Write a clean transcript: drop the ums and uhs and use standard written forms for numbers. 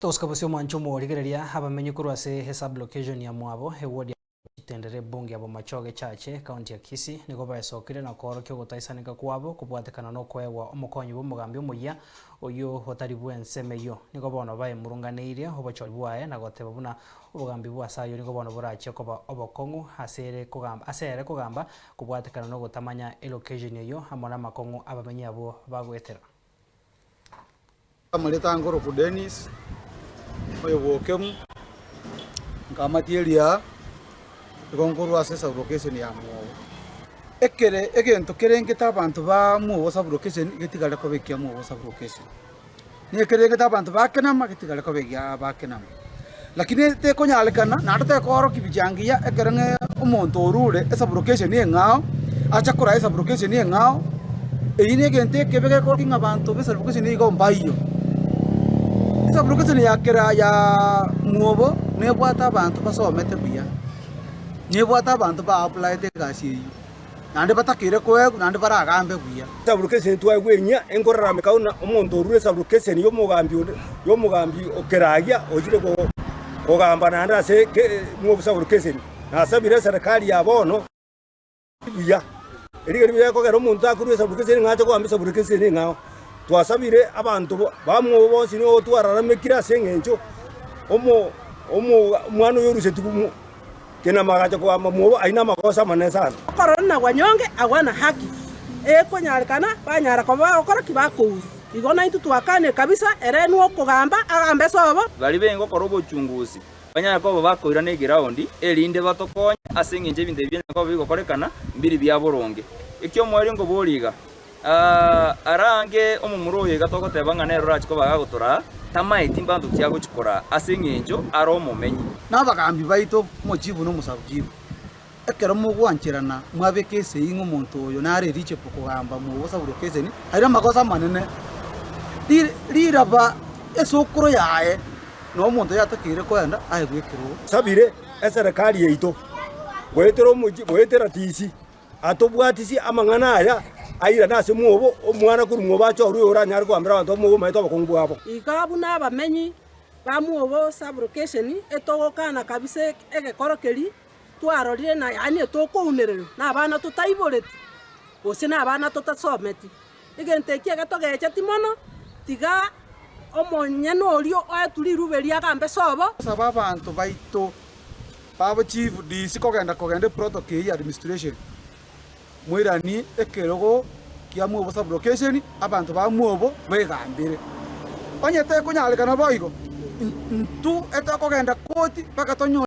Toskabusio mwanchumo rigereria abamenyi kurwase hesab location ya mwabo ewodi tendere bunge abo machoge chache county ya Kisii niko bayesokire na koro kyo gutaisanika kwabo kubwatekana no kwewa omukonyi b'omugambi omuya oyo otari bwenseme yo niko bono baye murunganeirie obochori bwaye na goteba buna obugambi bwasayo niko bono burache koba obokongu asere kugamba kubwatekana no gutamanya location yo amona makongu abamenyi abo bagwetera amaleta ngoro ku Dennis oyo bokemu nkamatiria igongoro asesa location ya mwo ekere egento kerengeta abantu ba mwo sub location getigale ko bekia mwo sub location ni kerengeta abantu bakenama getigale ko begia bakenama lakini te konyalekana nadate koro kibijangia ekerenge omonto orure sub location ni ngao acha kora sub location ni ngao eyine gente kebege ko kinga abantu be sub location ni go mbayo sub location ya kera ya mwobo nebwata abantu basomete biya nebwata abantu ba apply de gasi nande batakire kwego nande baragambe buya sub location twagwenya enkorera mekauna omonto orure sub location yo mugambi okeragia ojire ko gamba nande ase mwobo sub location na sabire serikali ya bono buya erigeri biya ko gero omonto akurure sub location ngacho ko ambisa sub location ngao twasabire abantu bamwo bose no twararamekira ase ngencho omo mwana yoruse tukumu kena magacho kwa mwo aina makosa manene sana korona wanyonge awana haki konyarikana banyara ko bakora kibako igona itu twakane kabisa erenu okugamba agambe sobo bali bengo korobo uchunguzi banyara ko bakoira ne ground elinde batokonya ase ngenje binde bye ko bigokorekana mbiri bya boronge ikyo mwari ngo boliga arange omumuroye gatogoteba ngane rurachiko bagagotora tamaiti mbandu kyago chikora asengenjo aro omumenyi nabagambi baito mojibu no musabujibu ekero mugwanchirana mwabekese ingo muntu oyo nare riche pokugamba mu busabulokeze ni ari makosa manene liraba esokuro yae no muntu yatakire kwenda aye gwekiro sabire eserikali yeito gwetero muji gwetera tisi atobwatisi amangana aya aira nase mwobo omwana kuri mwobo acho ruyora nyari kwambira abantu mwobo maito bakungu abo ikabu nabamenyi bamwobo sub location etogokana kabisa egekorokeri twarorire na yani etokounerero nabana tutaiboreti ose nabana tutasometi igenteki agatogeche timono tiga omonyano orio aturiruberia agambe sobo saba abantu baito babo chief DC kogenda protocol administration mwirani ekerogo kia mwobo sub location abantu ba mwobo begambire onye te kunyalekana boigo ntu etakogenda koti paka tonyo